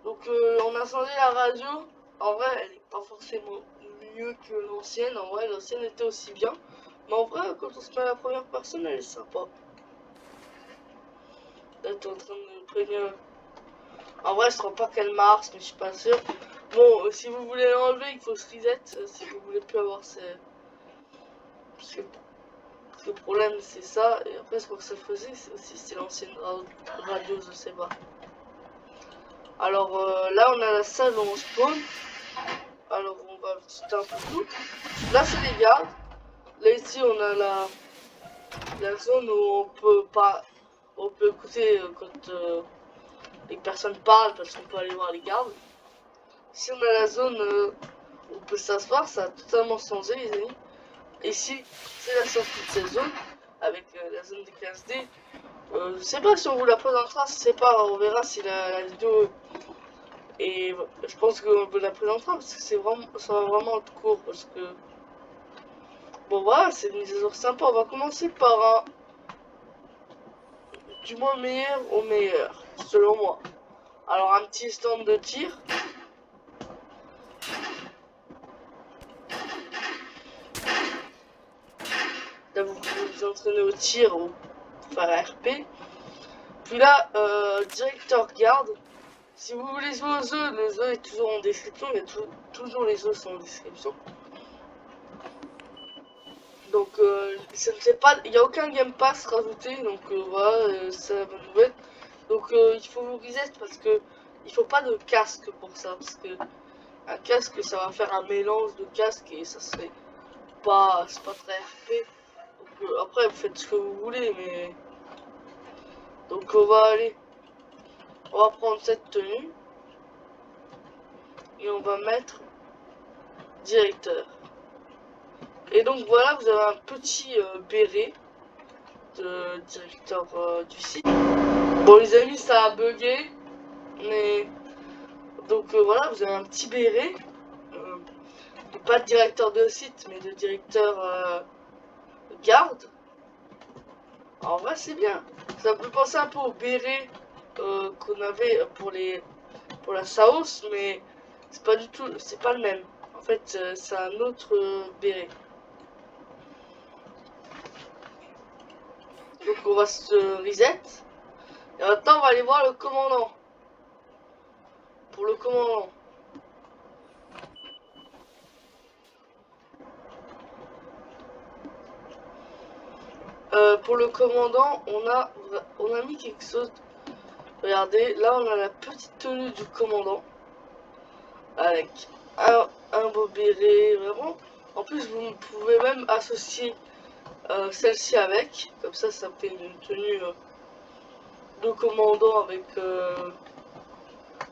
Donc on a changé la radio. En vrai, elle est pas forcément mieux que l'ancienne. En vrai, l'ancienne était aussi bien. Mais en vrai, quand on se met à la première personne, elle est sympa. Là, t'es en train de me prévenir. En vrai, je crois pas qu'elle marche, mais je suis pas sûr. Bon, si vous voulez l'enlever, il faut se reset. Si vous voulez plus avoir ces... Parce que le problème, c'est ça. Et après, ce que ça faisait, c'est aussi c'est l'ancienne radio, je sais pas. Alors là, on a la salle où on spawn. Alors, on va visiter un peu tout. Là, c'est les gardes. Là, ici, on a la zone où on peut écouter quand les personnes parlent parce qu'on peut aller voir les gardes. Ici, on a la zone où on peut s'asseoir. Ça a totalement changé, les amis. Ici, c'est la sortie de cette zone avec la zone des classes D. Je sais pas si on vous la présentera, je sais pas, on verra si la vidéo. Et je pense qu'on vous la présentera parce que c'est vraiment, ça va vraiment être court parce que. Bon voilà, c'est une mise à jour sympa. On va commencer par un du moins meilleur au meilleur, selon moi. Alors un petit stand de tir. Là vous pouvez vous entraîner au tir ou faire RP. Puis là, directeur garde. Si vous voulez jouer aux jeux, le jeu est toujours en description. Il y a toujours les jeux sont en description. Donc ça ne fait pas, il n'y a aucun Game Pass rajouté. Donc voilà, c'est la bonne nouvelle. Donc il faut vous reset parce que il faut pas de casque pour ça. Parce que un casque ça va faire un mélange de casque et ça serait pas, c'est pas très RP. Donc après vous faites ce que vous voulez mais. Donc on va prendre cette tenue. Et on va mettre directeur. Et donc voilà, vous avez un petit béret de directeur du site. Bon les amis, ça a bugué, mais donc voilà, vous avez un petit béret, pas de directeur de site, mais de directeur garde. En vrai, c'est bien. Ça me fait penser un peu au béret qu'on avait pour la Saos, mais c'est pas du tout, c'est pas le même. En fait, c'est un autre béret. Donc on va se reset. Et maintenant on va aller voir le commandant. Pour le commandant. Pour le commandant, on a mis quelque chose. Regardez, là on a la petite tenue du commandant. Avec un beau béret, vraiment. En plus vous pouvez même associer celle-ci avec. Comme ça fait une tenue de commandant avec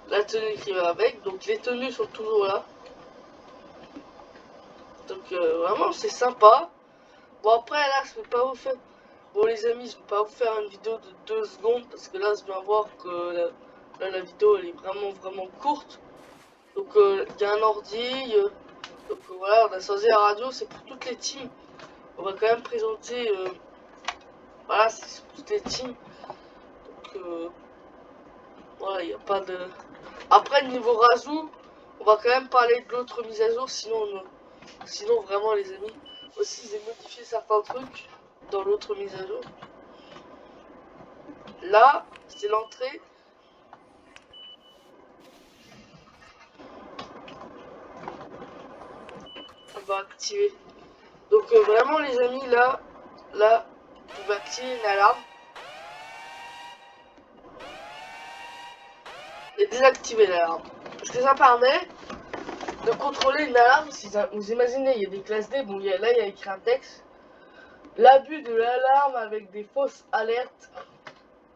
la tenue qui va avec. Donc les tenues sont toujours là. Donc vraiment c'est sympa. Bon après là je vais pas vous faire. Bon les amis, je vais pas vous faire une vidéo de 2 secondes parce que là je viens voir que la vidéo elle est vraiment courte. Donc il y a un ordi, donc voilà, on a changé la radio, c'est pour toutes les teams. On va quand même présenter, voilà, c'est pour toutes les teams. Donc voilà, il n'y a pas de. Après niveau rajout, on va quand même parler de l'autre mise à jour, sinon vraiment les amis. Aussi j'ai modifié certains trucs dans l'autre mise à jour. Là, c'est l'entrée. On va activer. Donc vraiment les amis, là, vous pouvez activer une alarme. Et désactiver l'alarme. Parce que ça permet de contrôler une alarme. Si vous imaginez, il y a des classes D, bon là il y a écrit un texte. L'abus de l'alarme avec des fausses alertes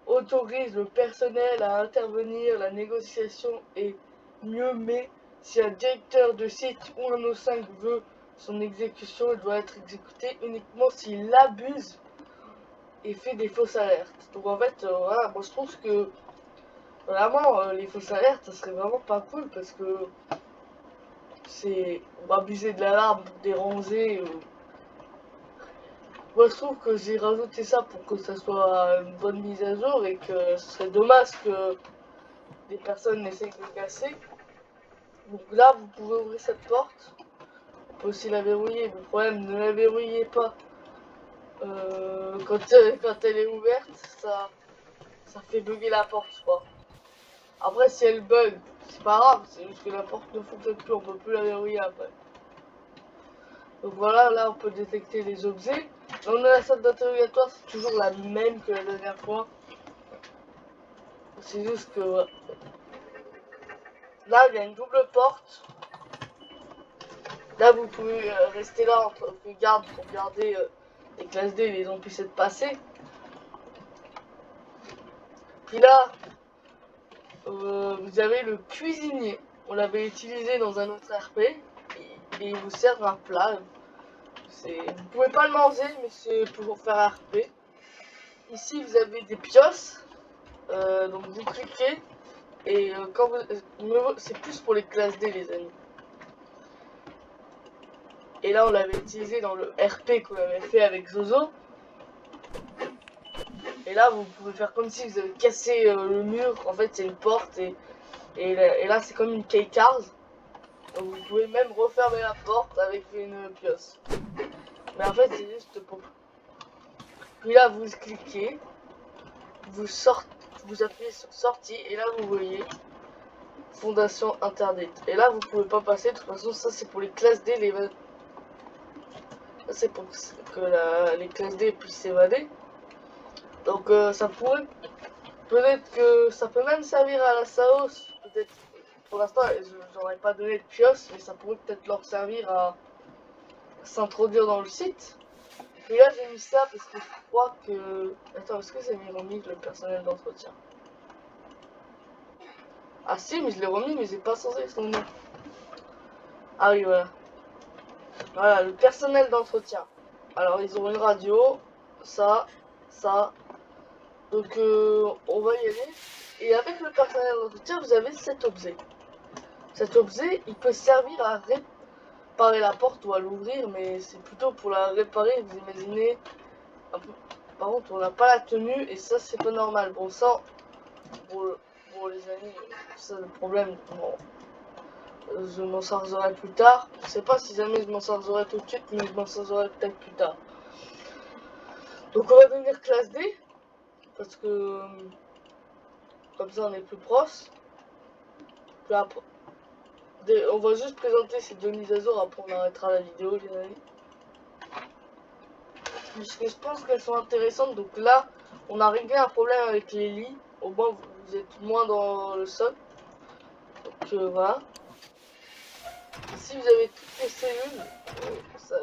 autorise le personnel à intervenir. La négociation est mieux, mais si un directeur de site ou un O5 veut son exécution, il doit être exécuté uniquement s'il abuse et fait des fausses alertes. Donc en fait, voilà, moi je trouve que vraiment les fausses alertes, ça serait vraiment pas cool parce que c'est on va abuser de l'alarme pour déranger. Moi je trouve que j'ai rajouté ça pour que ça soit une bonne mise à jour et que ce serait dommage que des personnes essayent de casser. Donc là, vous pouvez ouvrir cette porte. On peut aussi la verrouiller. Le problème, ne la verrouillez pas. Quand elle est ouverte, ça fait bugger la porte, je crois. Après, si elle bug, c'est pas grave. C'est juste que la porte ne fonctionne plus. On peut plus la verrouiller après. Donc voilà, là, on peut détecter les objets. Là, on a la salle d'interrogatoire. C'est toujours la même que la dernière fois. C'est juste que... ouais. Là, il y a une double porte. Là, vous pouvez rester là en tant que garde pour garder les classes D et les empêcher de passer. Puis là, vous avez le cuisinier. On l'avait utilisé dans un autre RP. Et il vous sert un plat. Vous pouvez pas le manger, mais c'est pour faire RP. Ici, vous avez des piosses. Donc vous cliquez. Et quand c'est plus pour les classes D, les amis. Et là, on l'avait utilisé dans le RP qu'on avait fait avec Zozo. Et là, vous pouvez faire comme si vous avez cassé le mur. En fait, c'est une porte. Et là, c'est comme une keycard. Donc, vous pouvez même refermer la porte avec une pioche. Mais en fait, c'est juste pour... Puis là, vous cliquez. Vous appuyez sur sortie. Et là, vous voyez Fondation Internet. Et là, vous pouvez pas passer. De toute façon, ça, c'est pour les classes D. Ça, c'est pour que les classes D puissent s'évader. Donc ça pourrait, peut-être que ça peut même servir à la Saos, peut-être, pour l'instant j'en ai pas donné de pioche, mais ça pourrait peut-être leur servir à s'introduire dans le site. Et là j'ai mis ça parce que je crois que... Attends, est-ce que j'ai remis le personnel d'entretien? Ah si, mais je l'ai remis, mais j'ai pas censé son nom. Ah oui, voilà. Voilà, le personnel d'entretien. Alors ils ont une radio, ça. Donc on va y aller. Et avec le personnel d'entretien, vous avez cet objet. Cet objet, il peut servir à réparer la porte ou à l'ouvrir, mais c'est plutôt pour la réparer, vous imaginez. Un peu. Par contre, on n'a pas la tenue et ça, c'est pas normal. Bon, ça, bon les amis, ça le problème. Bon, je m'en chargerai plus tard. Je sais pas si jamais je m'en chargerai tout de suite, mais je m'en chargerai peut-être plus tard. Donc on va devenir classe D. Parce que comme ça on est plus proche. Puis après, on va juste présenter ces deux mises à jour, après on arrêtera la vidéo les amis. Puisque je pense qu'elles sont intéressantes. Donc là on a réglé un problème avec les lits. Au moins vous êtes moins dans le sol. Donc voilà. Ici vous avez toutes les cellules.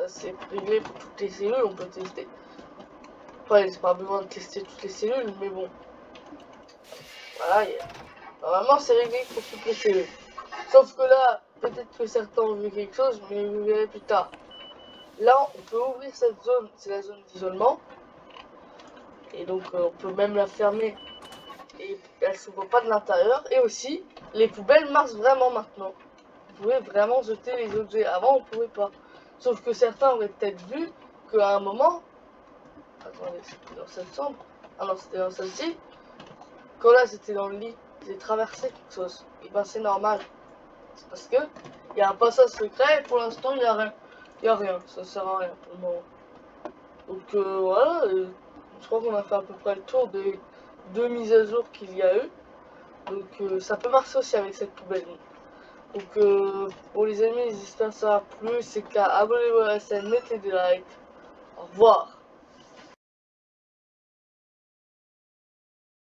C'est réglé pour toutes les cellules, on peut tester. Enfin, il n'y a pas besoin de tester toutes les cellules, mais bon. Voilà, normalement c'est réglé pour toutes les cellules. Sauf que là, peut-être que certains ont vu quelque chose, mais vous verrez plus tard. Là, on peut ouvrir cette zone, c'est la zone d'isolement. Et donc, on peut même la fermer. Et elle ne s'ouvre pas de l'intérieur. Et aussi, les poubelles marchent vraiment maintenant. Vous pouvez vraiment jeter les objets. Avant, on ne pouvait pas. Sauf que certains auraient peut-être vu qu'à un moment... Attendez, c'était dans cette chambre. Ah non, c'était dans celle-ci. Quand là, c'était dans le lit, j'ai traversé quelque chose. Et ben, c'est normal. C'est parce que il y a un passage secret et pour l'instant, il n'y a rien. Il n'y a rien. Ça sert à rien pour le moment. Donc, voilà. Je crois qu'on a fait à peu près le tour des deux mises à jour qu'il y a eu. Donc, ça peut marcher aussi avec cette poubelle. Donc, pour les amis, j'espère que ça a plu. C'est qu'à abonnez-vous à la chaîne, mettez des likes. Au revoir.